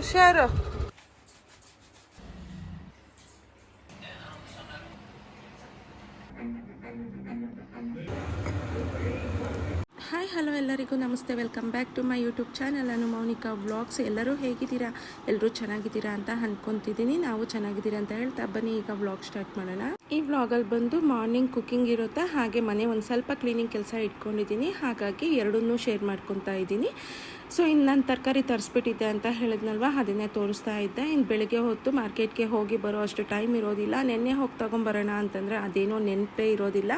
ಹುಷಾರು. Hi hello ಎಲ್ಲರಿಗೂ ನಮಸ್ತೆ. Welcome back to my YouTube channel. ನಾನು ಮೌನಿಕಾ ವ್ಲಾಗ್ಸ್. ಎಲ್ಲರೂ ಹೇಗಿದ್ದೀರಾ? ಎಲ್ಲರೂ ಚೆನ್ನಾಗಿದ್ದೀರಾ ಅಂತ ಅನ್ಕೊತಿದ್ದೀನಿ. ನಾವು ಚೆನ್ನಾಗಿದ್ದೀರಾ ಅಂತ ಹೇಳ್ತಾ ಬನ್ನಿ ಈಗ ವ್ಲಾಗ್ ಸ್ಟಾರ್ಟ್ ಮಾಡೋಣ. ಈ ವ್ಲಾಗಲ್ಲಿ ಬಂದು ಮಾರ್ನಿಂಗ್ ಕುಕಿಂಗ್ ಇರುತ್ತೆ, ಹಾಗೆ ಮನೆ ಒಂದು ಸ್ವಲ್ಪ ಕ್ಲೀನಿಂಗ್ ಕೆಲಸ ಇಟ್ಕೊಂಡಿದ್ದೀನಿ. ಹಾಗಾಗಿ ಎರಡನ್ನೂ ಶೇರ್ ಮಾಡ್ಕೊತಾ ಇದ್ದೀನಿ. ಸೊ ಇನ್ನು ನಾನು ತರಕಾರಿ ತರಿಸ್ಬಿಟ್ಟಿದ್ದೆ ಅಂತ ಹೇಳಿದ್ನಲ್ವ, ಅದನ್ನೇ ತೋರಿಸ್ತಾ ಇದ್ದೆ. ಇನ್ನು ಬೆಳಗ್ಗೆ ಹೊತ್ತು ಮಾರ್ಕೆಟ್ಗೆ ಹೋಗಿ ಬರೋ ಅಷ್ಟು ಟೈಮ್ ಇರೋದಿಲ್ಲ. ನೆನ್ನೆ ಹೋಗಿ ತೊಗೊಂಬರೋಣ ಅಂತಂದರೆ ಅದೇನೋ ನೆನಪೇ ಇರೋದಿಲ್ಲ.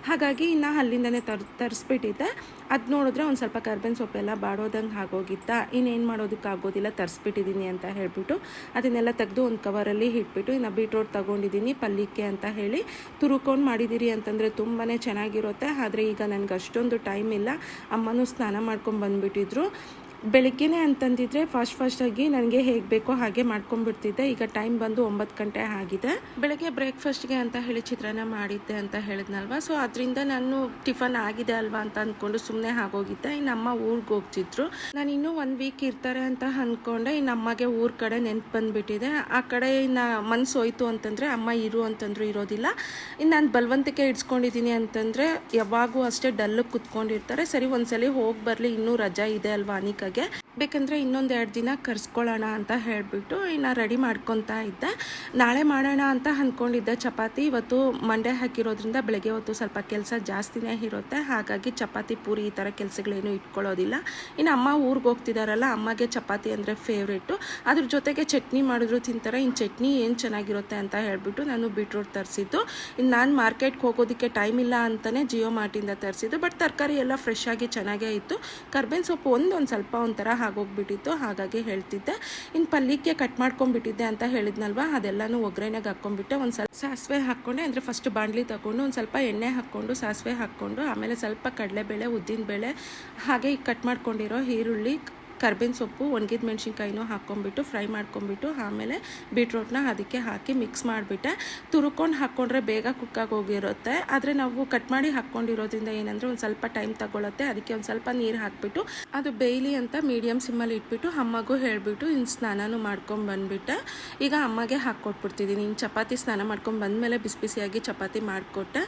ಹಾಗಾಗಿ ಇನ್ನು ಅಲ್ಲಿಂದನೇ ತರಿಸ್ಬಿಟ್ಟಿದ್ದೆ. ಅದು ನೋಡಿದ್ರೆ ಒಂದು ಸ್ವಲ್ಪ ಕರ್ಬೇವಿನ ಸೊಪ್ಪೆಲ್ಲ ಬಾಡೋದಂಗೆ ಆಗೋಗಿತ್ತ. ಇನ್ನೇನು ಮಾಡೋದಕ್ಕಾಗೋದಿಲ್ಲ, ತರಿಸ್ಬಿಟ್ಟಿದ್ದೀನಿ ಅಂತ ಹೇಳಿಬಿಟ್ಟು ಅದನ್ನೆಲ್ಲ ತೆಗೆದು ಒಂದು ಕವರಲ್ಲಿ ಇಟ್ಬಿಟ್ಟು ಇನ್ನು ಬೀಟ್ರೋಟ್ ತೊಗೊಂಡಿದ್ದೀನಿ ಪಲ್ಯಕ್ಕೆ ಅಂತ ಹೇಳಿ. ತುರುಕೊಂಡು ಮಾಡಿದ್ದೀರಿ ಅಂತಂದರೆ ತುಂಬಾ ಚೆನ್ನಾಗಿರುತ್ತೆ. ಆದರೆ ಈಗ ನನಗೆ ಅಷ್ಟೊಂದು ಟೈಮ್ ಇಲ್ಲ. ಅಮ್ಮನೂ ಸ್ನಾನ ಮಾಡ್ಕೊಂಡು ಬಂದುಬಿಟ್ಟಿದ್ರು. ಬೆಳಗ್ಗೆನೇ ಅಂತಂದಿದ್ರೆ ಫಾಸ್ಟಾಗಿ ನನಗೆ ಹೇಗೆ ಬೇಕೋ ಹಾಗೆ ಮಾಡ್ಕೊಂಡ್ಬಿಡ್ತಿದ್ದೆ. ಈಗ ಟೈಮ್ ಬಂದು 9 ಗಂಟೆ ಆಗಿದೆ. ಬೆಳಗ್ಗೆ ಬ್ರೇಕ್ಫಾಸ್ಟ್ಗೆ ಅಂತ ಹೇಳಿ ಚಿತ್ರಾನ್ನ ಮಾಡಿದ್ದೆ ಅಂತ ಹೇಳಿದ್ನಲ್ವ. ಸೊ ಅದರಿಂದ ನಾನು ಟಿಫನ್ ಆಗಿದೆ ಅಲ್ವಾ ಅಂತ ಅಂದ್ಕೊಂಡು ಸುಮ್ಮನೆ ಆಗೋಗಿದ್ದೆ. ಇನ್ನು ಅಮ್ಮ ಊರಿಗೆ ಹೋಗ್ತಿದ್ರು. ನಾನು ಇನ್ನೂ 1 ವೀಕ್ ಇರ್ತಾರೆ ಅಂತ ಅಂದ್ಕೊಂಡೆ. ಇನ್ನು ಅಮ್ಮಗೆ ಊರ ಕಡೆ ನೆನ್ಪು ಬಂದುಬಿಟ್ಟಿದೆ. ಆ ಕಡೆ ಇನ್ನು ಮನಸ್ಸು ಹೋಯ್ತು ಅಂತಂದರೆ ಅಮ್ಮ ಇರು ಅಂತಂದ್ರೂ ಇರೋದಿಲ್ಲ. ಇನ್ನು ನಾನು ಬಲವಂತಕ್ಕೆ ಇಡ್ಸ್ಕೊಂಡಿದ್ದೀನಿ ಅಂತಂದರೆ ಯಾವಾಗೂ ಅಷ್ಟೇ ಡಲ್ಲು ಕುತ್ಕೊಂಡಿರ್ತಾರೆ. ಸರಿ ಒಂದ್ಸಲಿ ಹೋಗಿ ಬರಲಿ, ಇನ್ನೂ ರಜಾ ಇದೆ ಅಲ್ವಾ ಅನಿಕಾಗೆ, ಬೇಕಂದರೆ ಇನ್ನೊಂದು 2 ದಿನ ಕರ್ಸ್ಕೊಳ್ಳೋಣ ಅಂತ ಹೇಳಿಬಿಟ್ಟು ಇನ್ನು ರೆಡಿ ಮಾಡ್ಕೊತಾ ಇದ್ದೆ. ನಾಳೆ ಮಾಡೋಣ ಅಂತ ಅಂದ್ಕೊಂಡಿದ್ದೆ ಚಪಾತಿ. ಇವತ್ತು ಮಂಡೆ ಹಾಕಿರೋದ್ರಿಂದ ಬೆಳಗ್ಗೆ ಹೊತ್ತು ಸ್ವಲ್ಪ ಕೆಲಸ ಜಾಸ್ತಿನೇ ಇರುತ್ತೆ. ಹಾಗಾಗಿ ಚಪಾತಿ ಪೂರಿ ಈ ಥರ ಕೆಲಸಗಳೇನು ಇಟ್ಕೊಳ್ಳೋದಿಲ್ಲ. ಇನ್ನು ಅಮ್ಮ ಊರಿಗೆ ಹೋಗ್ತಿದ್ದಾರಲ್ಲ, ಅಮ್ಮಗೆ ಚಪಾತಿ ಅಂದರೆ ಫೇವ್ರೇಟು. ಅದ್ರ ಜೊತೆಗೆ ಚಟ್ನಿ ಮಾಡಿದ್ರು ತಿಂತಾರೆ. ಇನ್ನು ಚಟ್ನಿ ಏನು ಚೆನ್ನಾಗಿರುತ್ತೆ ಅಂತ ಹೇಳಿಬಿಟ್ಟು ನಾನು ಬೀಟ್ರೋಟ್ ತರಿಸಿದ್ದು. ಇನ್ನು ನಾನು ಮಾರ್ಕೆಟ್ಗೆ ಹೋಗೋದಕ್ಕೆ ಟೈಮ್ ಇಲ್ಲ ಅಂತಲೇ ಜಿಯೋ ಮಾರ್ಟಿಂದ ತರಿಸಿದ್ದು. ಬಟ್ ತರಕಾರಿ ಎಲ್ಲ ಫ್ರೆಶ್ ಆಗಿ ಚೆನ್ನಾಗೇ ಇತ್ತು. ಕರ್ಬೇವಿನ ಸೊಪ್ಪು ಒಂದು ಸ್ವಲ್ಪ ಒಂಥರ ಆಗೋಗ್ಬಿಟ್ಟಿತ್ತು, ಹಾಗಾಗಿ ಹೇಳ್ತಿದ್ದೆ. ಇನ್ನು ಪಲ್ಯಕ್ಕೆ ಕಟ್ ಮಾಡ್ಕೊಂಡ್ಬಿಟ್ಟಿದ್ದೆ ಅಂತ ಹೇಳಿದ್ನಲ್ವ, ಅದೆಲ್ಲನೂ ಒಗ್ಗರಣೆಗೆ ಹಾಕ್ಕೊಂಡ್ಬಿಟ್ಟೆ. ಒಂದು ಸ್ವಲ್ಪ ಸಾಸಿವೆ ಹಾಕ್ಕೊಂಡೆ. ಅಂದರೆ ಫಸ್ಟ್ ಬಾಣಲಿ ತಗೊಂಡು ಒಂದು ಸ್ವಲ್ಪ ಎಣ್ಣೆ ಹಾಕ್ಕೊಂಡು ಸಾಸಿವೆ ಹಾಕ್ಕೊಂಡು ಆಮೇಲೆ ಸ್ವಲ್ಪ ಕಡಲೆಬೇಳೆ, ಉದ್ದಿನಬೇಳೆ, ಹಾಗೆ ಕಟ್ ಮಾಡ್ಕೊಂಡಿರೋ ಈರುಳ್ಳಿ, ಕರ್ಬೇವಿನ ಸೊಪ್ಪು, ಒಣಗಿದ ಮೆಣಸಿನ್ಕಾಯಿನೂ ಹಾಕ್ಕೊಂಡ್ಬಿಟ್ಟು ಫ್ರೈ ಮಾಡ್ಕೊಂಡ್ಬಿಟ್ಟು ಆಮೇಲೆ ಬೀಟ್ರೋಟ್ನ ಅದಕ್ಕೆ ಹಾಕಿ ಮಿಕ್ಸ್ ಮಾಡಿಬಿಟ್ಟೆ. ತುರ್ಕೊಂಡು ಹಾಕ್ಕೊಂಡ್ರೆ ಬೇಗ ಕುಕ್ಕಾಗಿ ಹೋಗಿರುತ್ತೆ. ಆದರೆ ನಾವು ಕಟ್ ಮಾಡಿ ಹಾಕ್ಕೊಂಡಿರೋದ್ರಿಂದ ಏನಂದರೆ ಒಂದು ಸ್ವಲ್ಪ ಟೈಮ್ ತಗೊಳುತ್ತೆ. ಅದಕ್ಕೆ ಒಂದು ಸ್ವಲ್ಪ ನೀರು ಹಾಕಿಬಿಟ್ಟು ಅದು ಬೇಯಲಿ ಅಂತ ಮೀಡಿಯಮ್ ಸಿಮ್ಮಲ್ಲಿ ಇಟ್ಬಿಟ್ಟು ಅಮ್ಮಗೂ ಹೇಳಿಬಿಟ್ಟು ಇನ್ನು ಸ್ನಾನನೂ ಮಾಡ್ಕೊಂಡು ಬಂದುಬಿಟ್ಟೆ. ಈಗ ಅಮ್ಮಗೆ ಹಾಕ್ಕೊಟ್ಬಿಡ್ತಿದ್ದೀನಿ. ಇನ್ನು ಚಪಾತಿ ಸ್ನಾನ ಮಾಡ್ಕೊಂಡು ಬಂದಮೇಲೆ ಬಿಸಿಯಾಗಿ ಚಪಾತಿ ಮಾಡಿಕೊಟ್ಟೆ.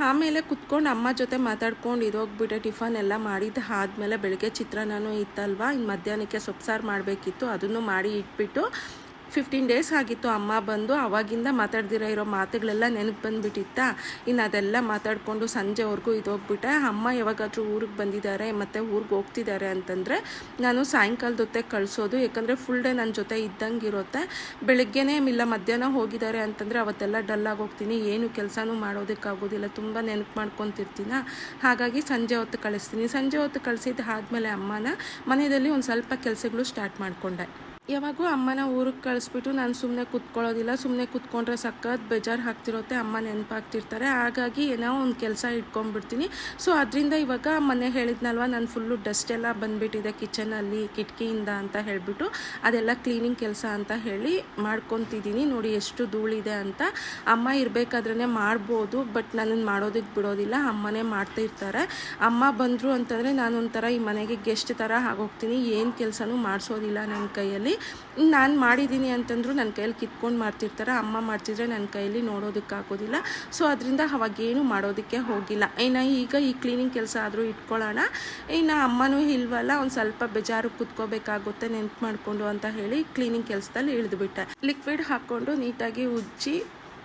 ಆಮೇಲೆ ಕುತ್ಕೊಂಡು ಅಮ್ಮ ಜೊತೆ ಮಾತಾಡ್ಕೊಂಡು ಇದೋಗ್ಬಿಟ್ಟೆ. ಟಿಫನ್ ಎಲ್ಲ ಮಾಡಿದ್ದು ಆದಮೇಲೆ ಬೆಳಗ್ಗೆ ಚಿತ್ರಾನ್ನನೂ ಇತ್ತಲ್ವ, ಇನ್ನು ಮಧ್ಯಾಹ್ನಕ್ಕೆ ಸೊಪ್ಪು ಮಾಡಬೇಕಿತ್ತು. ಅದನ್ನು ಮಾಡಿ ಇಟ್ಬಿಟ್ಟು 15 ಡೇಸ್ ಆಗಿತ್ತು ಅಮ್ಮ ಬಂದು. ಆವಾಗಿಂದ ಮಾತಾಡ್ದಿರ ಇರೋ ಮಾತುಗಳೆಲ್ಲ ನೆನಪು ಬಂದುಬಿಟ್ಟಿತ್ತಾ. ಇನ್ನು ಅದೆಲ್ಲ ಮಾತಾಡಿಕೊಂಡು ಸಂಜೆವರೆಗೂ ಇದೋಗ್ಬಿಟ್ಟೆ. ಅಮ್ಮ ಯಾವಾಗಾದರೂ ಊರಿಗೆ ಬಂದಿದ್ದಾರೆ ಮತ್ತು ಊರಿಗೆ ಹೋಗ್ತಿದ್ದಾರೆ ಅಂತಂದರೆ ನಾನು ಸಾಯಂಕಾಲದ ಹೊತ್ತಿಗೆ ಕಳಿಸೋದು. ಯಾಕಂದರೆ ಫುಲ್ ಡೇ ನನ್ನ ಜೊತೆ ಇದ್ದಂಗೆ ಇರುತ್ತೆ. ಬೆಳಗ್ಗೆನೇ ಇಲ್ಲ ಮಧ್ಯಾಹ್ನ ಹೋಗಿದ್ದಾರೆ ಅಂತಂದರೆ ಅವತ್ತೆಲ್ಲ ಡಲ್ಲಾಗಿ ಹೋಗ್ತೀನಿ, ಏನು ಕೆಲಸನೂ ಮಾಡೋದಕ್ಕಾಗೋದಿಲ್ಲ, ತುಂಬ ನೆನಪು ಮಾಡ್ಕೊತಿರ್ತೀನಿ. ಹಾಗಾಗಿ ಸಂಜೆ ಹೊತ್ತು ಕಳಿಸ್ತೀನಿ. ಸಂಜೆ ಹೊತ್ತು ಕಳಿಸಿದ್ದು ಆದಮೇಲೆ ಅಮ್ಮನ ಮನೆಯಲ್ಲಿ ಒಂದು ಸ್ವಲ್ಪ ಕೆಲಸಗಳು ಸ್ಟಾರ್ಟ್ ಮಾಡಿಕೊಂಡೆ. ಯಾವಾಗೂ ಅಮ್ಮನ ಊರಿಗೆ ಕಳಿಸ್ಬಿಟ್ಟು ನಾನು ಸುಮ್ಮನೆ ಕೂತ್ಕೊಳ್ಳೋದಿಲ್ಲ. ಸುಮ್ಮನೆ ಕೂತ್ಕೊಂಡ್ರೆ ಸಖತ್ ಬೇಜಾರು ಆಗ್ತಿರುತ್ತೆ, ಅಮ್ಮ ನೆನಪಾಗ್ತಿರ್ತಾರೆ. ಹಾಗಾಗಿ ಏನೋ ಒಂದು ಕೆಲಸ ಇಟ್ಕೊಂಡ್ಬಿಡ್ತೀನಿ. ಸೊ ಅದರಿಂದ ಇವಾಗ ಮೊನ್ನೆ ಹೇಳಿದ್ನಲ್ವ, ನಾನು ಫುಲ್ಲು ಡಸ್ಟ್ ಎಲ್ಲ ಬಂದುಬಿಟ್ಟಿದೆ ಕಿಚನಲ್ಲಿ ಕಿಟಕಿಯಿಂದ ಅಂತ ಹೇಳಿಬಿಟ್ಟು ಅದೆಲ್ಲ ಕ್ಲೀನಿಂಗ್ ಕೆಲಸ ಅಂತ ಹೇಳಿ ಮಾಡ್ಕೊತಿದ್ದೀನಿ. ನೋಡಿ ಎಷ್ಟು ಧೂಳಿದೆ ಅಂತ. ಅಮ್ಮ ಇರಬೇಕಾದ್ರೇ ಮಾಡ್ಬೋದು, ಬಟ್ ನನ್ನನ್ನು ಮಾಡೋದಕ್ಕೆ ಬಿಡೋದಿಲ್ಲ, ಅಮ್ಮನೇ ಮಾಡ್ತಿರ್ತಾರೆ. ಅಮ್ಮ ಬಂದರು ಅಂತಂದರೆ ನಾನೊಂಥರ ಈ ಮನೆಗೆ ಗೆಸ್ಟ್ ಥರ ಆಗೋಗ್ತೀನಿ. ಏನು ಕೆಲಸನೂ ಮಾಡಿಸೋದಿಲ್ಲ ನನ್ನ ಕೈಯಲ್ಲಿ. ನಾನು ಮಾಡಿದ್ದೀನಿ ಅಂತಂದ್ರು ನನ್ನ ಕೈಯಲ್ಲಿ ಕಿತ್ಕೊಂಡು ಮಾಡ್ತಿರ್ತಾರೆ. ಅಮ್ಮ ಮಾಡ್ತಿದ್ರೆ ನನ್ನ ಕೈಯಲ್ಲಿ ನೋಡೋದಕ್ಕಾಗೋದಿಲ್ಲ. ಸೊ ಅದರಿಂದ ಅವಾಗೇನು ಮಾಡೋದಕ್ಕೆ ಹೋಗಿಲ್ಲ. ಇನ್ನು ಈಗ ಈ ಕ್ಲೀನಿಂಗ್ ಕೆಲಸ ಆದರೂ ಇಟ್ಕೊಳ್ಳೋಣ. ಇನ್ನು ಅಮ್ಮನೂ ಇಲ್ವಲ್ಲ, ಒಂದು ಸ್ವಲ್ಪ ಬೇಜಾರು ಕೂತ್ಕೋಬೇಕಾಗುತ್ತೆ ನೆನ್ಪು ಮಾಡಿಕೊಂಡು ಅಂತ ಹೇಳಿ ಕ್ಲೀನಿಂಗ್ ಕೆಲಸದಲ್ಲಿ ಇಳಿದುಬಿಟ್ಟೆ. ಲಿಕ್ವಿಡ್ ಹಾಕ್ಕೊಂಡು ನೀಟಾಗಿ ಉಜ್ಜಿ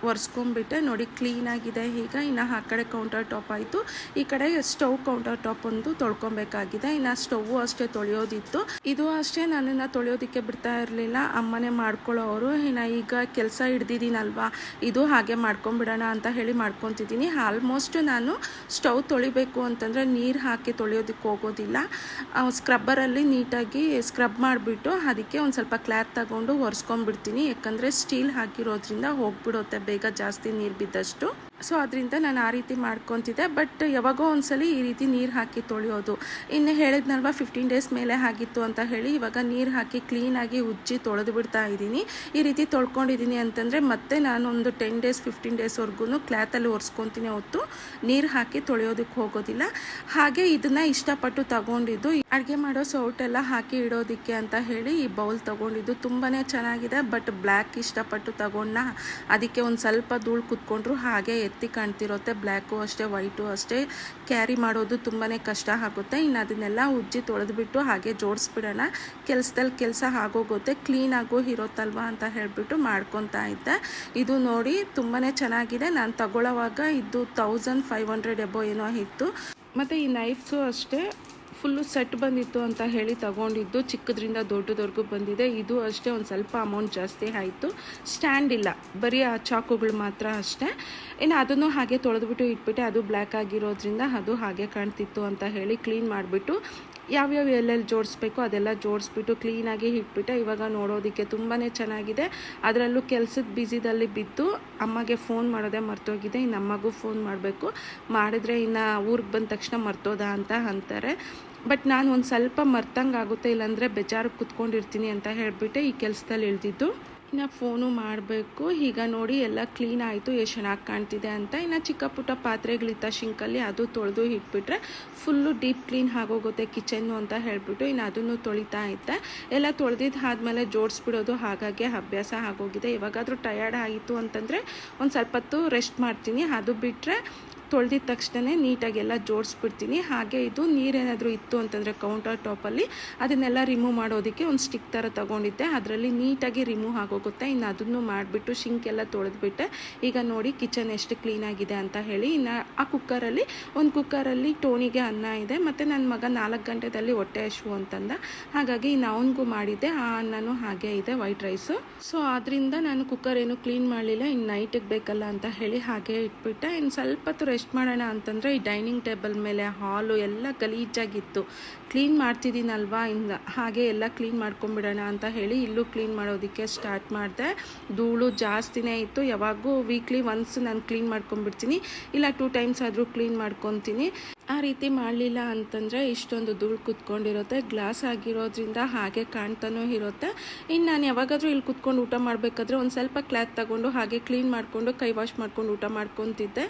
ಒರೆಸ್ಕೊಂಡ್ಬಿಟ್ಟೆ. ನೋಡಿ ಕ್ಲೀನಾಗಿದೆ. ಈಗ ಇನ್ನು ಆ ಕಡೆ ಕೌಂಟರ್ ಟಾಪ್ ಆಯಿತು, ಈ ಕಡೆ ಸ್ಟವ್ ಕೌಂಟರ್ ಟಾಪ್ ಒಂದು ತೊಳ್ಕೊಬೇಕಾಗಿದೆ. ಇನ್ನು ಸ್ಟವ್ವು ಅಷ್ಟೇ ತೊಳೆಯೋದಿತ್ತು. ಇದು ಅಷ್ಟೇ ನನ್ನನ್ನು ತೊಳೆಯೋದಕ್ಕೆ ಬಿಡ್ತಾ ಇರಲಿಲ್ಲ, ಅಮ್ಮನೇ ಮಾಡ್ಕೊಳ್ಳೋರು. ಇನ್ನು ಈಗ ಕೆಲಸ ಹಿಡ್ದಿದ್ದೀನಲ್ವಾ, ಇದು ಹಾಗೆ ಮಾಡ್ಕೊಂಬಿಡೋಣ ಅಂತ ಹೇಳಿ ಮಾಡ್ಕೊತಿದ್ದೀನಿ. ಆಲ್ಮೋಸ್ಟ್ ನಾನು ಸ್ಟವ್ ತೊಳಿಬೇಕು ಅಂತಂದರೆ ನೀರು ಹಾಕಿ ತೊಳೆಯೋದಕ್ಕೆ ಹೋಗೋದಿಲ್ಲ. ಸ್ಕ್ರಬ್ಬರಲ್ಲಿ ನೀಟಾಗಿ ಸ್ಕ್ರಬ್ ಮಾಡಿಬಿಟ್ಟು ಅದಕ್ಕೆ ಒಂದು ಸ್ವಲ್ಪ ಕ್ಲಾತ್ ತಗೊಂಡು ಒರೆಸ್ಕೊಂಡ್ಬಿಡ್ತೀನಿ. ಯಾಕಂದರೆ ಸ್ಟೀಲ್ ಹಾಕಿರೋದ್ರಿಂದ ಹೋಗ್ಬಿಡುತ್ತೆ ಬೇಗ ಜಾಸ್ತಿ ನೀರು ಬಿದ್ದಷ್ಟು. ಸೊ ಅದರಿಂದ ನಾನು ಆ ರೀತಿ ಮಾಡ್ಕೊತಿದ್ದೆ. ಬಟ್ ಯಾವಾಗೋ ಒಂದ್ಸಲಿ ಈ ರೀತಿ ನೀರು ಹಾಕಿ ತೊಳೆಯೋದು. ಇನ್ನು ಹೇಳಿದ್ನಲ್ವ 15 ಡೇಸ್ ಮೇಲೆ ಆಗಿತ್ತು ಅಂತ ಹೇಳಿ, ಇವಾಗ ನೀರು ಹಾಕಿ ಕ್ಲೀನಾಗಿ ಉಜ್ಜಿ ತೊಳೆದು ಬಿಡ್ತಾ ಇದ್ದೀನಿ. ಈ ರೀತಿ ತೊಳ್ಕೊಂಡಿದ್ದೀನಿ ಅಂತಂದರೆ ಮತ್ತೆ ನಾನು ಒಂದು 10 ಡೇಸ್ 15 ಡೇಸ್ವರೆಗೂ ಕ್ಲಾತಲ್ಲಿ ಒರೆಸ್ಕೊತೀನಿ ಹೊತ್ತು ನೀರು ಹಾಕಿ ತೊಳೆಯೋದಕ್ಕೆ ಹೋಗೋದಿಲ್ಲ. ಹಾಗೆ ಇದನ್ನು ಇಷ್ಟಪಟ್ಟು ತಗೊಂಡಿದ್ದು ಅಡುಗೆ ಮಾಡೋ ಸೌಟೆಲ್ಲ ಹಾಕಿ ಇಡೋದಕ್ಕೆ ಅಂತ ಹೇಳಿ ಈ ಬೌಲ್ ತಗೊಂಡಿದ್ದು. ತುಂಬಾ ಚೆನ್ನಾಗಿದೆ. ಬಟ್ ಬ್ಲ್ಯಾಕ್ ಇಷ್ಟಪಟ್ಟು ತಗೊಂಡ, ಅದಕ್ಕೆ ಒಂದು ಸ್ವಲ್ಪ ಧೂಳು ಕುತ್ಕೊಂಡ್ರು ಹಾಗೆ ಎತ್ತಿ ಕಾಣ್ತಿರುತ್ತೆ. ಬ್ಲ್ಯಾಕು ಅಷ್ಟೇ ವೈಟು ಅಷ್ಟೇ ಕ್ಯಾರಿ ಮಾಡೋದು ತುಂಬಾ ಕಷ್ಟ ಆಗುತ್ತೆ. ಇನ್ನು ಅದನ್ನೆಲ್ಲ ಉಜ್ಜಿ ತೊಳೆದ್ಬಿಟ್ಟು ಹಾಗೆ ಜೋಡಿಸ್ಬಿಡೋಣ, ಕೆಲಸದಲ್ಲಿ ಕೆಲಸ ಆಗೋಗುತ್ತೆ, ಕ್ಲೀನಾಗೂ ಇರುತ್ತಲ್ವ ಅಂತ ಹೇಳಿಬಿಟ್ಟು ಮಾಡ್ಕೊತಾ ಇದ್ದೆ. ಇದು ನೋಡಿ ತುಂಬಾ ಚೆನ್ನಾಗಿದೆ. ನಾನು ತಗೊಳ್ಳೋವಾಗ ಇದು 1500 ಎಬೋ ಏನೋ ಇತ್ತು. ಮತ್ತು ಈ ನೈಫ್ಸು ಅಷ್ಟೇ ಫುಲ್ಲು ಸೆಟ್ ಬಂದಿತ್ತು ಅಂತ ಹೇಳಿ ತಗೊಂಡಿದ್ದು. ಚಿಕ್ಕದ್ರಿಂದ ದೊಡ್ಡದವರೆಗೂ ಬಂದಿದೆ. ಇದು ಅಷ್ಟೇ ಒಂದು ಸ್ವಲ್ಪ ಅಮೌಂಟ್ ಜಾಸ್ತಿ ಆಯಿತು. ಸ್ಟ್ಯಾಂಡ್ ಇಲ್ಲ, ಬರೀ ಆ ಚಾಕುಗಳು ಮಾತ್ರ ಅಷ್ಟೇ. ಇನ್ನು ಅದನ್ನು ಹಾಗೆ ತೊಳೆದ್ಬಿಟ್ಟು ಇಟ್ಬಿಟ್ಟೆ. ಅದು ಬ್ಲ್ಯಾಕ್ ಆಗಿರೋದ್ರಿಂದ ಅದು ಹಾಗೆ ಕಾಣ್ತಿತ್ತು ಅಂತ ಹೇಳಿ ಕ್ಲೀನ್ ಮಾಡಿಬಿಟ್ಟು ಯಾವ್ಯಾವ ಎಲ್ಲೆಲ್ಲಿ ಜೋಡಿಸ್ಬೇಕು ಅದೆಲ್ಲ ಜೋಡಿಸ್ಬಿಟ್ಟು ಕ್ಲೀನಾಗಿ ಇಟ್ಬಿಟ್ಟೆ. ಇವಾಗ ನೋಡೋದಕ್ಕೆ ತುಂಬಾ ಚೆನ್ನಾಗಿದೆ. ಅದರಲ್ಲೂ ಕೆಲಸದ ಬ್ಯುಸಿದಲ್ಲಿ ಬಿದ್ದು ಅಮ್ಮಗೆ ಫೋನ್ ಮಾಡೋದೇ ಮರ್ತೋಗಿದೆ. ಇನ್ನು ಅಮ್ಮಗೂ ಫೋನ್ ಮಾಡಬೇಕು, ಮಾಡಿದ್ರೆ ಇನ್ನು ಊರಿಗೆ ಬಂದ ತಕ್ಷಣ ಮರ್ತೋದ ಅಂತ ಅಂತಾರೆ. ಬಟ್ ನಾನು ಒಂದು ಸ್ವಲ್ಪ ಮರ್ತಂಗೆ ಆಗುತ್ತೆ, ಇಲ್ಲಾಂದರೆ ಬೇಜಾರು ಕುತ್ಕೊಂಡಿರ್ತೀನಿ ಅಂತ ಹೇಳಿಬಿಟ್ಟೆ ಈ ಕೆಲಸದಲ್ಲಿ ಇಳಿದಿದ್ದು. ಇನ್ನು ಫೋನು ಮಾಡಬೇಕು. ಈಗ ನೋಡಿ ಎಲ್ಲ ಕ್ಲೀನ್ ಆಯಿತು, ಎಷ್ಟು ಚೆನ್ನಾಗಿ ಕಾಣ್ತಿದೆ ಅಂತ. ಇನ್ನು ಚಿಕ್ಕ ಪುಟ್ಟ ಪಾತ್ರೆಗಳಿತ್ತ ಶಿಂಕಲ್ಲಿ, ಅದು ತೊಳೆದು ಇಟ್ಬಿಟ್ರೆ ಫುಲ್ಲು ಡೀಪ್ ಕ್ಲೀನ್ ಆಗೋಗುತ್ತೆ ಕಿಚನ್ನು ಅಂತ ಹೇಳಿಬಿಟ್ಟು ಇನ್ನು ಅದನ್ನು ತೊಳಿತಾ ಇದ್ದೆ. ಎಲ್ಲ ತೊಳೆದಿದ್ದು ಆದಮೇಲೆ ಜೋಡಿಸ್ಬಿಡೋದು ಹಾಗಾಗಿ ಅಭ್ಯಾಸ ಆಗೋಗಿದೆ. ಇವಾಗಾದರೂ ಟಯರ್ಡ್ ಆಯಿತು ಅಂತಂದರೆ ಒಂದು ಸ್ವಲ್ಪ ಹೊತ್ತು ರೆಸ್ಟ್ ಮಾಡ್ತೀನಿ. ಅದು ಬಿಟ್ಟರೆ ತೊಳೆದಿದ ತಕ್ಷಣ ನೀಟಾಗೆಲ್ಲ ಜೋಡಿಸ್ಬಿಡ್ತೀನಿ. ಹಾಗೆ ಇದು ನೀರೇನಾದರೂ ಇತ್ತು ಅಂತಂದರೆ ಕೌಂಟರ್ ಟಾಪಲ್ಲಿ ಅದನ್ನೆಲ್ಲ ರಿಮೂವ್ ಮಾಡೋದಕ್ಕೆ ಒಂದು ಸ್ಟಿಕ್ ಥರ ತೊಗೊಂಡಿದ್ದೆ, ಅದರಲ್ಲಿ ನೀಟಾಗಿ ರಿಮೂವ್ ಆಗೋಗುತ್ತೆ. ಇನ್ನು ಅದನ್ನು ಮಾಡಿಬಿಟ್ಟು ಶಿಂಕ್ ಎಲ್ಲ ತೊಳೆದ್ಬಿಟ್ಟೆ. ಈಗ ನೋಡಿ ಕಿಚನ್ ಎಷ್ಟು ಕ್ಲೀನಾಗಿದೆ ಅಂತ ಹೇಳಿ. ಇನ್ನು ಆ ಕುಕ್ಕರಲ್ಲಿ ಟೋನಿಗೆ ಅನ್ನ ಇದೆ, ಮತ್ತು ನನ್ನ ಮಗ 4 ಗಂಟೆದಲ್ಲಿ ಹೊಟ್ಟೆ ಹಸಿವು ಅಂತಂದ, ಹಾಗಾಗಿ ಇನ್ನು ಅವನಿಗೂ ಮಾಡಿದ್ದೆ. ಆ ಅನ್ನನೂ ಹಾಗೆ ಇದೆ, ವೈಟ್ ರೈಸು. ಸೊ ಆದ್ದರಿಂದ ನಾನು ಕುಕ್ಕರ್ ಏನು ಕ್ಲೀನ್ ಮಾಡಲಿಲ್ಲ. ಇನ್ನು ನೈಟಿಗೆ ಬೇಕಲ್ಲ ಅಂತ ಹೇಳಿ ಹಾಗೆ ಇಟ್ಬಿಟ್ಟೆ. ಇನ್ನು ಸ್ವಲ್ಪ ಹೊತ್ತು ರೆಸ್ಟ್ ಮಾಡೋಣ ಅಂತಂದರೆ ಈ ಡೈನಿಂಗ್ ಟೇಬಲ್ ಮೇಲೆ ಹಾಲು ಎಲ್ಲ ಗಲೀಜಾಗಿತ್ತು. ಕ್ಲೀನ್ ಮಾಡ್ತಿದ್ದೀನಲ್ವಾ, ಇನ್ನು ಹಾಗೆ ಎಲ್ಲ ಕ್ಲೀನ್ ಮಾಡ್ಕೊಂಬಿಡೋಣ ಅಂತ ಹೇಳಿ ಇಲ್ಲೂ ಕ್ಲೀನ್ ಮಾಡೋದಕ್ಕೆ ಸ್ಟಾರ್ಟ್ ಮಾಡಿದೆ. ಧೂಳು ಜಾಸ್ತಿನೇ ಇತ್ತು. ಯಾವಾಗೂ ವೀಕ್ಲಿ ಒನ್ಸ್ ನಾನು ಕ್ಲೀನ್ ಮಾಡ್ಕೊಂಬಿಡ್ತೀನಿ, ಇಲ್ಲ 2 ಟೈಮ್ಸ್ ಆದರೂ ಕ್ಲೀನ್ ಮಾಡ್ಕೊತೀನಿ. ಆ ರೀತಿ ಮಾಡಲಿಲ್ಲ ಅಂತಂದರೆ ಇಷ್ಟೊಂದು ಧೂಳು ಕುತ್ಕೊಂಡಿರುತ್ತೆ. ಗ್ಲಾಸ್ ಆಗಿರೋದ್ರಿಂದ ಹಾಗೆ ಕಾಣ್ತಾನೂ ಇರುತ್ತೆ. ಇನ್ನು ನಾನು ಯಾವಾಗಾದರೂ ಇಲ್ಲಿ ಕುತ್ಕೊಂಡು ಊಟ ಮಾಡಬೇಕಾದ್ರೆ ಒಂದು ಸ್ವಲ್ಪ ಕ್ಲಾತ್ ತಗೊಂಡು ಹಾಗೆ ಕ್ಲೀನ್ ಮಾಡಿಕೊಂಡು ಕೈ ವಾಶ್ ಮಾಡ್ಕೊಂಡು ಊಟ ಮಾಡ್ಕೊತಿದ್ದೆ.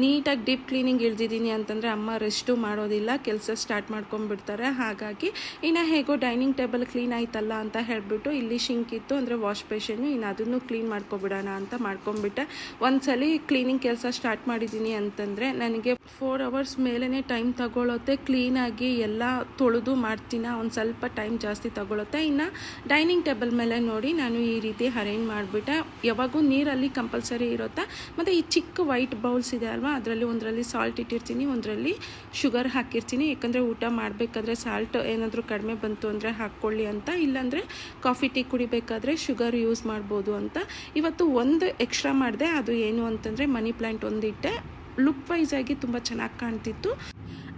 ನೀಟಾಗಿ ಡೀಪ್ ಕ್ಲೀನಿಂಗ್ ಇಳಿದಿದ್ದೀನಿ ಅಂತಂದರೆ ಅಮ್ಮ ರೆಸ್ಟು ಮಾಡೋದಿಲ್ಲ, ಕೆಲಸ ಸ್ಟಾರ್ಟ್ ಮಾಡ್ಕೊಂಡ್ಬಿಡ್ತಾರೆ. ಹಾಗಾಗಿ ಇನ್ನು ಹೇಗೋ ಡೈನಿಂಗ್ ಟೇಬಲ್ ಕ್ಲೀನ್ ಆಯ್ತಲ್ಲ ಅಂತ ಹೇಳಿಬಿಟ್ಟು ಇಲ್ಲಿ ಶಿಂಕ್ ಇತ್ತು ಅಂದರೆ ವಾಶ್ ಬೇಷನ್ನು, ಇನ್ನು ಅದನ್ನು ಕ್ಲೀನ್ ಮಾಡ್ಕೊಬಿಡೋಣ ಅಂತ ಮಾಡ್ಕೊಂಡ್ಬಿಟ್ಟೆ. ಒಂದ್ಸಲಿ ಕ್ಲೀನಿಂಗ್ ಕೆಲಸ ಸ್ಟಾರ್ಟ್ ಮಾಡಿದ್ದೀನಿ ಅಂತಂದರೆ ನನಗೆ 4 ಅವರ್ಸ್ ಮೇಲೇ ಟೈಮ್ ತಗೊಳುತ್ತೆ. ಕ್ಲೀನಾಗಿ ಎಲ್ಲ ತೊಳೆದು ಮಾಡ್ತೀನ, ಒಂದು ಸ್ವಲ್ಪ ಟೈಮ್ ಜಾಸ್ತಿ ತಗೊಳುತ್ತೆ. ಇನ್ನು ಡೈನಿಂಗ್ ಟೇಬಲ್ ಮೇಲೆ ನೋಡಿ ನಾನು ಈ ರೀತಿ ಅರೇಂಜ್ ಮಾಡಿಬಿಟ್ಟೆ. ಯಾವಾಗೂ ನೀರಲ್ಲಿ ಕಂಪಲ್ಸರಿ ಇರುತ್ತೆ. ಮತ್ತು ಈ ಚಿಕ್ಕ ವೈಟ್ ಬೌಲ್ಸ್ ಇದೆ ಅಲ್ವಾ, ಅದರಲ್ಲಿ ಒಂದರಲ್ಲಿ ಸಾಲ್ಟ್ ಇಟ್ಟಿರ್ತೀನಿ, ಒಂದರಲ್ಲಿ ಶುಗರ್ ಹಾಕಿರ್ತೀನಿ. ಯಾಕಂದರೆ ಊಟ ಮಾಡಬೇಕಾದ್ರೆ ಸಾಲ್ಟ್ ಏನಾದರೂ ಕಡಿಮೆ ಬಂತು ಅಂದರೆ ಹಾಕ್ಕೊಳ್ಳಿ ಅಂತ, ಇಲ್ಲಾಂದರೆ ಕಾಫಿ ಟೀ ಕುಡಿಬೇಕಾದ್ರೆ ಶುಗರ್ ಯೂಸ್ ಮಾಡ್ಬೋದು ಅಂತ. ಇವತ್ತು ಒಂದು ಎಕ್ಸ್ಟ್ರಾ ಮಾಡಿದೆ, ಅದು ಏನು ಅಂತಂದರೆ ಮನಿ ಪ್ಲ್ಯಾಂಟ್ ಒಂದಿಟ್ಟೆ. ಲುಕ್ ವೈಸ್ ಆಗಿ ತುಂಬ ಚೆನ್ನಾಗಿ ಕಾಣ್ತಿತ್ತು,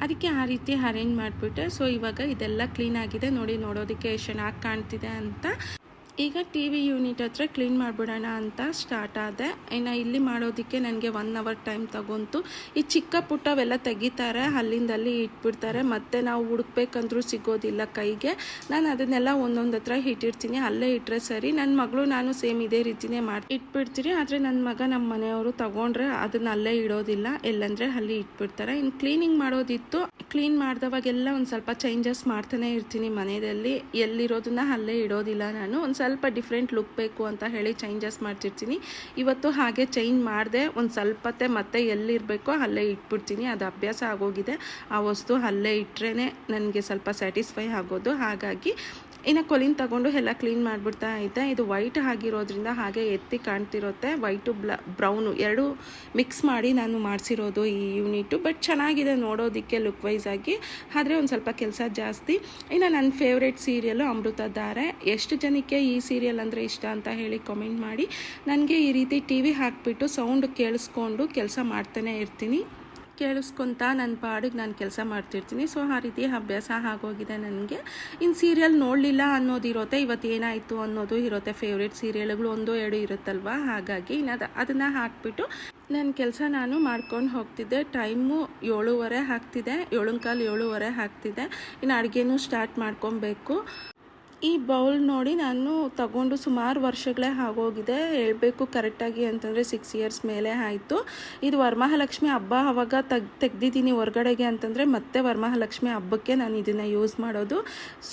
ಅದಕ್ಕೆ ಆ ರೀತಿ ಅರೇಂಜ್ ಮಾಡಿಬಿಟ್ಟೆ. ಸೊ ಇವಾಗ ಇದೆಲ್ಲ ಕ್ಲೀನ್ ಆಗಿದೆ ನೋಡಿ, ನೋಡೋದಕ್ಕೆ ಎಷ್ಟು ಚೆನ್ನಾಗಿ ಕಾಣ್ತಿದೆ ಅಂತ. ಈಗ ಟಿ ವಿ ಯೂನಿಟ್ ಹತ್ರ ಕ್ಲೀನ್ ಮಾಡಿಬಿಡೋಣ ಅಂತ ಸ್ಟಾರ್ಟ್ ಆದೆ. ಇನ್ನು ಇಲ್ಲಿ ಮಾಡೋದಕ್ಕೆ ನನಗೆ 1 ಅವರ್ ಟೈಮ್ ತಗೊಂತು. ಈ ಚಿಕ್ಕ ಪುಟ್ಟವೆಲ್ಲ ತೆಗಿತಾರೆ, ಅಲ್ಲಿಂದಲ್ಲಿ ಇಟ್ಬಿಡ್ತಾರೆ, ಮತ್ತು ನಾವು ಹುಡುಕ್ಬೇಕಂದ್ರೂ ಸಿಗೋದಿಲ್ಲ ಕೈಗೆ. ನಾನು ಅದನ್ನೆಲ್ಲ ಒಂದೊಂದು ಹತ್ರ ಇಟ್ಟಿರ್ತೀನಿ, ಅಲ್ಲೇ ಇಟ್ಟರೆ ಸರಿ. ನನ್ನ ಮಗಳು ನಾನು ಸೇಮ್ ಇದೇ ರೀತಿಯೇ ಮಾಡಿ ಇಟ್ಬಿಡ್ತೀನಿ. ಆದರೆ ನನ್ನ ಮಗ ನಮ್ಮ ಮನೆಯವರು ತಗೊಂಡ್ರೆ ಅದನ್ನ ಅಲ್ಲೇ ಇಡೋದಿಲ್ಲ, ಎಲ್ಲಂದರೆ ಅಲ್ಲಿ ಇಟ್ಬಿಡ್ತಾರೆ. ಇನ್ನು ಕ್ಲೀನಿಂಗ್ ಮಾಡೋದಿತ್ತು, ಕ್ಲೀನ್ ಮಾಡಿದವಾಗೆಲ್ಲ ಒಂದು ಸ್ವಲ್ಪ ಚೇಂಜಸ್ ಮಾಡ್ತಾನೆ ಇರ್ತೀನಿ ಮನೆಯಲ್ಲಿ. ಎಲ್ಲಿರೋದನ್ನ ಅಲ್ಲೇ ಇಡೋದಿಲ್ಲ ನಾನು, ಒಂದು ಸ್ವಲ್ಪ ಡಿಫ್ರೆಂಟ್ ಲುಕ್ ಬೇಕು ಅಂತ ಹೇಳಿ ಚೇಂಜಸ್ ಮಾಡ್ತಿರ್ತೀನಿ. ಇವತ್ತು ಹಾಗೆ ಚೇಂಜ್ ಮಾಡಿದೆ, ಒಂದು ಸ್ವಲ್ಪತ್ತೆ ಮತ್ತೆ ಎಲ್ಲಿರಬೇಕೋ ಅಲ್ಲೇ ಇಟ್ಬಿಡ್ತೀನಿ. ಅದು ಅಭ್ಯಾಸ ಆಗೋಗಿದೆ. ಆ ವಸ್ತು ಅಲ್ಲೇ ಇಟ್ಟರೆ ನನಗೆ ಸ್ವಲ್ಪ ಸ್ಯಾಟಿಸ್ಫೈ ಆಗೋದು. ಹಾಗಾಗಿ ಇನ್ನು ಕೊಲಿನ ತಗೊಂಡು ಎಲ್ಲ ಕ್ಲೀನ್ ಮಾಡಿಬಿಡ್ತಾ ಇದ್ದೆ. ಇದು ವೈಟ್ ಆಗಿರೋದ್ರಿಂದ ಹಾಗೆ ಎತ್ತಿ ಕಾಣ್ತಿರುತ್ತೆ, ವೈಟು ಬ್ರೌನು ಎರಡೂ ಮಿಕ್ಸ್ ಮಾಡಿ ನಾನು ಮಾಡಿಸಿರೋದು ಈ ಯೂನಿಟು. ಬಟ್ ಚೆನ್ನಾಗಿದೆ ನೋಡೋದಕ್ಕೆ ಲುಕ್ ವೈಸ್ ಆಗಿ, ಆದರೆ ಒಂದು ಸ್ವಲ್ಪ ಕೆಲಸ ಜಾಸ್ತಿ. ಇನ್ನು ನನ್ನ ಫೇವ್ರೇಟ್ ಸೀರಿಯಲ್ಲು ಅಮೃತಧಾರೆ. ಎಷ್ಟು ಜನಕ್ಕೆ ಈ ಸೀರಿಯಲ್ ಅಂದರೆ ಇಷ್ಟ ಅಂತ ಹೇಳಿ ಕಾಮೆಂಟ್ ಮಾಡಿ. ನನಗೆ ಈ ರೀತಿ ಟಿ ವಿ ಹಾಕಿಬಿಟ್ಟು ಸೌಂಡ್ ಕೇಳಿಸ್ಕೊಂಡು ಕೆಲಸ ಮಾಡ್ತಾನೆ ಇರ್ತೀನಿ, ಕೇಳಿಸ್ಕೊತ ನನ್ನ ಪಾಡಿಗೆ ನಾನು ಕೆಲಸ ಮಾಡ್ತಿರ್ತೀನಿ. ಸೊ ಆ ರೀತಿ ಅಭ್ಯಾಸ ಆಗೋಗಿದೆ ನನಗೆ. ಇನ್ನು ಸೀರಿಯಲ್ ನೋಡಲಿಲ್ಲ ಅನ್ನೋದಿರುತ್ತೆ, ಇವತ್ತು ಏನಾಯಿತು ಅನ್ನೋದು ಇರುತ್ತೆ. ಫೇವ್ರೇಟ್ ಸೀರಿಯಲ್ಗಳು 1-2 ಇರುತ್ತಲ್ವ, ಹಾಗಾಗಿ ಅದನ್ನು ಹಾಕಿಬಿಟ್ಟು ನನ್ನ ಕೆಲಸ ನಾನು ಮಾಡ್ಕೊಂಡು ಹೋಗ್ತಿದ್ದೆ. ಟೈಮು 7:15 ಆಗ್ತಿದೆ, 7:15 7:15 ಆಗ್ತಿದೆ. ಇನ್ನು ಅಡುಗೆನೂ ಸ್ಟಾರ್ಟ್ ಮಾಡ್ಕೊಬೇಕು. ಈ ಬೌಲ್ ನೋಡಿ ನಾನು ತಗೊಂಡು ಸುಮಾರು ವರ್ಷಗಳೇ ಆಗೋಗಿದೆ. ಹೇಳಬೇಕು ಕರೆಕ್ಟಾಗಿ ಅಂತಂದರೆ 6 ಇಯರ್ಸ್ ಮೇಲೆ ಆಯಿತು. ಇದು ವರಮಹಾಲಕ್ಷ್ಮಿ ಹಬ್ಬ ಆವಾಗ ತೆಗ್ದಿದ್ದೀನಿ ಹೊರಗಡೆಗೆ ಅಂತಂದರೆ ಮತ್ತೆ ವರಮಹಾಲಕ್ಷ್ಮಿ ಹಬ್ಬಕ್ಕೆ ನಾನು ಇದನ್ನು ಯೂಸ್ ಮಾಡೋದು.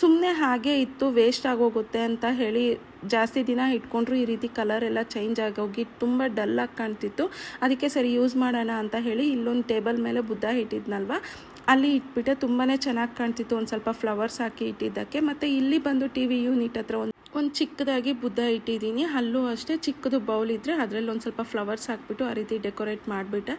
ಸುಮ್ಮನೆ ಹಾಗೆ ಇತ್ತು, ವೇಸ್ಟ್ ಆಗೋಗುತ್ತೆ ಅಂತ ಹೇಳಿ ಜಾಸ್ತಿ ದಿನ ಇಟ್ಕೊಂಡ್ರು ಈ ರೀತಿ ಕಲರ್ ಎಲ್ಲ ಚೇಂಜ್ ಆಗೋಗಿ ತುಂಬ ಡಲ್ಲಾಗಿ ಕಾಣ್ತಿತ್ತು. ಅದಕ್ಕೆ ಸರಿ ಯೂಸ್ ಮಾಡೋಣ ಅಂತ ಹೇಳಿ ಇಲ್ಲೊಂದು ಟೇಬಲ್ ಮೇಲೆ ಬುದ್ಧ ಇಟ್ಟಿದ್ನಲ್ವ ಅಲ್ಲಿ ಇಟ್ಬಿಟ್ಟೆ. ತುಂಬಾ ಚೆನ್ನಾಗಿ ಕಾಣ್ತಿತ್ತು ಒಂದು ಸ್ವಲ್ಪ ಫ್ಲವರ್ಸ್ ಹಾಕಿ ಇಟ್ಟಿದ್ದಕ್ಕೆ. ಮತ್ತು ಇಲ್ಲಿ ಬಂದು TV ಯೂನಿಟ್ ಹತ್ರ ಒಂದು ಚಿಕ್ಕದಾಗಿ ಬುದ್ಧ ಇಟ್ಟಿದ್ದೀನಿ. ಅಲ್ಲೂ ಅಷ್ಟೇ ಚಿಕ್ಕದು ಬೌಲ್ ಇದ್ದರೆ ಅದರಲ್ಲಿ ಒಂದು ಸ್ವಲ್ಪ ಫ್ಲವರ್ಸ್ ಹಾಕ್ಬಿಟ್ಟು ಆ ರೀತಿ ಡೆಕೋರೇಟ್ ಮಾಡಿಬಿಟ್ಟೆ.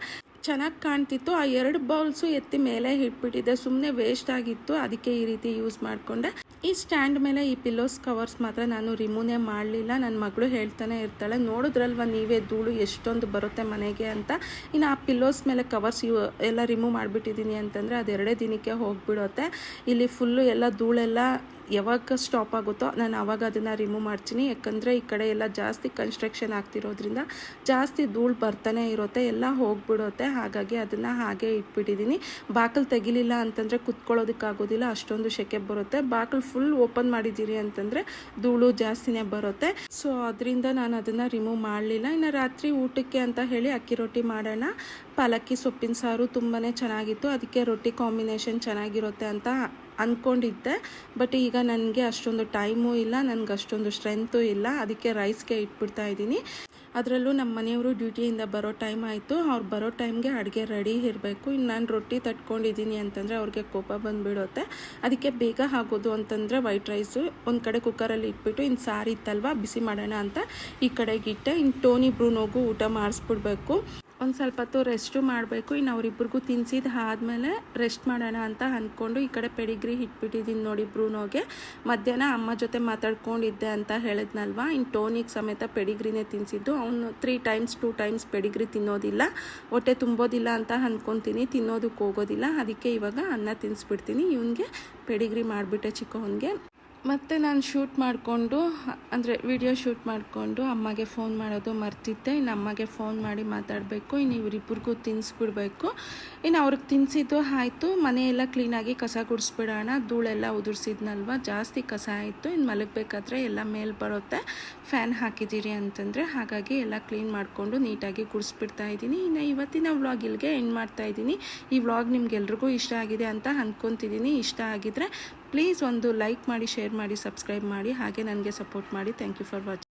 ಚೆನ್ನಾಗಿ ಕಾಣ್ತಿತ್ತು. ಆ 2 ಬೌಲ್ಸು ಎತ್ತಿ ಮೇಲೆ ಇಟ್ಬಿಟ್ಟಿದ್ದೆ, ಸುಮ್ಮನೆ ವೇಸ್ಟ್ ಆಗಿತ್ತು, ಅದಕ್ಕೆ ಈ ರೀತಿ ಯೂಸ್ ಮಾಡಿಕೊಂಡೆ. ಈ ಸ್ಟ್ಯಾಂಡ್ ಮೇಲೆ ಈ ಪಿಲ್ಲೋಸ್ ಕವರ್ಸ್ ಮಾತ್ರ ನಾನು ರಿಮೂವ್ನೇ ಮಾಡಲಿಲ್ಲ. ನನ್ನ ಮಗಳು ಹೇಳ್ತಾನೆ ಇರ್ತಾಳೆ, ನೋಡಿದ್ರಲ್ವ ನೀವೇ ಧೂಳು ಎಷ್ಟೊಂದು ಬರುತ್ತೆ ಮನೆಗೆ ಅಂತ. ಇನ್ನು ಆ ಪಿಲ್ಲೋಸ್ ಮೇಲೆ ಕವರ್ಸ್ ಎಲ್ಲ ರಿಮೂವ್ ಮಾಡಿಬಿಟ್ಟಿದ್ದೀನಿ ಅಂತಂದರೆ ಅದು 2 ದಿನಕ್ಕೆ ಹೋಗಿಬಿಡುತ್ತೆ. ಇಲ್ಲಿ ಫುಲ್ಲು ಎಲ್ಲ ಧೂಳೆಲ್ಲ ಯಾವಾಗ ಸ್ಟಾಪ್ ಆಗುತ್ತೋ ನಾನು ಆವಾಗ ಅದನ್ನು ರಿಮೂವ್ ಮಾಡ್ತೀನಿ. ಯಾಕಂದರೆ ಈ ಕಡೆ ಎಲ್ಲ ಜಾಸ್ತಿ ಕನ್ಸ್ಟ್ರಕ್ಷನ್ ಆಗ್ತಿರೋದ್ರಿಂದ ಜಾಸ್ತಿ ಧೂಳು ಬರ್ತಾನೆ ಇರುತ್ತೆ, ಎಲ್ಲ ಹೋಗಿಬಿಡುತ್ತೆ. ಹಾಗಾಗಿ ಅದನ್ನು ಹಾಗೆ ಇಟ್ಬಿಟ್ಟಿದ್ದೀನಿ. ಬಾಗಿಲು ತೆಗಿಲಿಲ್ಲ ಅಂತಂದರೆ ಕುತ್ಕೊಳ್ಳೋದಕ್ಕಾಗೋದಿಲ್ಲ, ಅಷ್ಟೊಂದು ಸೆಕೆ ಬರುತ್ತೆ. ಬಾಗಿಲು ಫುಲ್ ಓಪನ್ ಮಾಡಿದ್ದೀರಿ ಅಂತಂದರೆ ಧೂಳು ಜಾಸ್ತಿನೇ ಬರುತ್ತೆ. ಸೊ ಅದರಿಂದ ನಾನು ಅದನ್ನು ರಿಮೂವ್ ಮಾಡಲಿಲ್ಲ. ಇನ್ನು ರಾತ್ರಿ ಊಟಕ್ಕೆ ಅಂತ ಹೇಳಿ ಅಕ್ಕಿ ರೊಟ್ಟಿ ಮಾಡೋಣ. ಪಾಲಕ್ಕಿ ಸೊಪ್ಪಿನ ಸಾರು ತುಂಬಾ ಚೆನ್ನಾಗಿತ್ತು, ಅದಕ್ಕೆ ರೊಟ್ಟಿ ಕಾಂಬಿನೇಷನ್ ಚೆನ್ನಾಗಿರುತ್ತೆ ಅಂತ ಅಂದ್ಕೊಂಡಿದ್ದೆ. ಬಟ್ ಈಗ ನನಗೆ ಅಷ್ಟೊಂದು ಟೈಮು ಇಲ್ಲ, ನನಗೆ ಅಷ್ಟೊಂದು ಸ್ಟ್ರೆಂತು ಇಲ್ಲ, ಅದಕ್ಕೆ ರೈಸ್ಗೆ ಇಟ್ಬಿಡ್ತಾ ಇದ್ದೀನಿ. ಅದರಲ್ಲೂ ನಮ್ಮ ಮನೆಯವರು ಡ್ಯೂಟಿಯಿಂದ ಬರೋ ಟೈಮ್ ಆಯಿತು. ಅವ್ರು ಬರೋ ಟೈಮ್ಗೆ ಅಡುಗೆ ರೆಡಿ ಇರಬೇಕು. ಇನ್ನು ನಾನು ರೊಟ್ಟಿ ತಟ್ಕೊಂಡಿದ್ದೀನಿ ಅಂತಂದರೆ ಅವ್ರಿಗೆ ಕೋಪ ಬಂದುಬಿಡುತ್ತೆ. ಅದಕ್ಕೆ ಬೇಗ ಆಗೋದು ಅಂತಂದರೆ ವೈಟ್ ರೈಸು ಒಂದು ಕಡೆ ಕುಕ್ಕರಲ್ಲಿ ಇಟ್ಬಿಟ್ಟು ಇನ್ನು ಸಾರು ಇತ್ತಲ್ವ ಬಿಸಿ ಮಾಡೋಣ ಅಂತ ಈ ಕಡೆಗೆ ಇಟ್ಟೆ. ಇನ್ನು ಟೋನಿ ಬ್ರೂನೋಗೂ ಊಟ ಮಾಡಿಸ್ಬಿಡ್ಬೇಕು. ಒಂದು ಸ್ವಲ್ಪ ಹೊತ್ತು ರೆಸ್ಟು ಮಾಡಬೇಕು. ಇನ್ನು ಅವರಿಬ್ಬರಿಗೂ ತಿನ್ನಿಸಿದ ಆದಮೇಲೆ ರೆಸ್ಟ್ ಮಾಡೋಣ ಅಂತ ಅಂದ್ಕೊಂಡು ಈ ಕಡೆ ಪೆಡಿಗ್ರಿ ಇಟ್ಬಿಟ್ಟಿದ್ದೀನಿ ನೋಡಿ ಬ್ರೂನೋಗೆ. ಮಧ್ಯಾಹ್ನ ಅಮ್ಮ ಜೊತೆ ಮಾತಾಡ್ಕೊಂಡಿದ್ದೆ ಅಂತ ಹೇಳಿದ್ನಲ್ವ, ಇನ್ನು ಟೋನಿಗೆ ಸಮೇತ ಪೆಡಿಗ್ರಿನೇ ತಿನ್ನಿಸಿದ್ದು. ಅವನು 2 ಟೈಮ್ಸ್ ಪೆಡಿಗ್ರಿ ತಿನ್ನೋದಿಲ್ಲ, ಹೊಟ್ಟೆ ತುಂಬೋದಿಲ್ಲ ಅಂತ ಅಂದ್ಕೊತೀನಿ, ತಿನ್ನೋದಕ್ಕೆ ಹೋಗೋದಿಲ್ಲ. ಅದಕ್ಕೆ ಇವಾಗ ಅನ್ನ ತಿನ್ನಿಸ್ಬಿಡ್ತೀನಿ. ಇವನಿಗೆ ಪೆಡಿಗ್ರಿ ಮಾಡಿಬಿಟ್ಟೆ ಚಿಕ್ಕವನಿಗೆ. ಮತ್ತು ನಾನು ಶೂಟ್ ಮಾಡಿಕೊಂಡು ಅಂದರೆ ವಿಡಿಯೋ ಶೂಟ್ ಮಾಡಿಕೊಂಡು ಅಮ್ಮಗೆ ಫೋನ್ ಮಾಡೋದು ಮರ್ತಿದ್ದೆ. ಇನ್ನು ಅಮ್ಮಗೆ ಫೋನ್ ಮಾಡಿ ಮಾತಾಡಬೇಕು. ಇನ್ನು ಇವರಿಬ್ಬರಿಗೂ ತಿನ್ನಿಸ್ಬಿಡ್ಬೇಕು. ಇನ್ನು ಅವ್ರಿಗೆ ತಿನ್ನಿಸಿದ್ದು ಆಯಿತು. ಮನೆಯೆಲ್ಲ ಕ್ಲೀನಾಗಿ ಕಸ ಗುಡಿಸ್ಬಿಡೋಣ. ಧೂಳೆಲ್ಲ ಉದುರಿಸಿದ್ನಲ್ವ, ಜಾಸ್ತಿ ಕಸ ಆಯಿತು. ಇನ್ನು ಮಲಗಬೇಕಾದ್ರೆ ಎಲ್ಲ ಮೇಲೆ ಬರುತ್ತೆ, ಫ್ಯಾನ್ ಹಾಕಿದ್ದೀರಿ ಅಂತಂದರೆ. ಹಾಗಾಗಿ ಎಲ್ಲ ಕ್ಲೀನ್ ಮಾಡಿಕೊಂಡು ನೀಟಾಗಿ ಗುಡಿಸ್ಬಿಡ್ತಾ ಇದ್ದೀನಿ. ಇನ್ನು ಇವತ್ತಿನ ವ್ಲಾಗ್ ಇಲ್ಲಿಗೆ ಎಂಡ್ ಮಾಡ್ತಾಯಿದ್ದೀನಿ. ಈ ವ್ಲಾಗ್ ನಿಮ್ಗೆಲ್ರಿಗೂ ಇಷ್ಟ ಆಗಿದೆ ಅಂತ ಅಂದ್ಕೊತಿದ್ದೀನಿ. ಇಷ್ಟ ಆಗಿದ್ರೆ ಪ್ಲೀಸ್ ಒಂದು ಲೈಕ್ ಮಾಡಿ, ಶೇರ್ ಮಾಡಿ, ಸಬ್ಸ್ಕ್ರೈಬ್ ಮಾಡಿ, ಹಾಗೆ ನನಗೆ ಸಪೋರ್ಟ್ ಮಾಡಿ. Thank you for watching.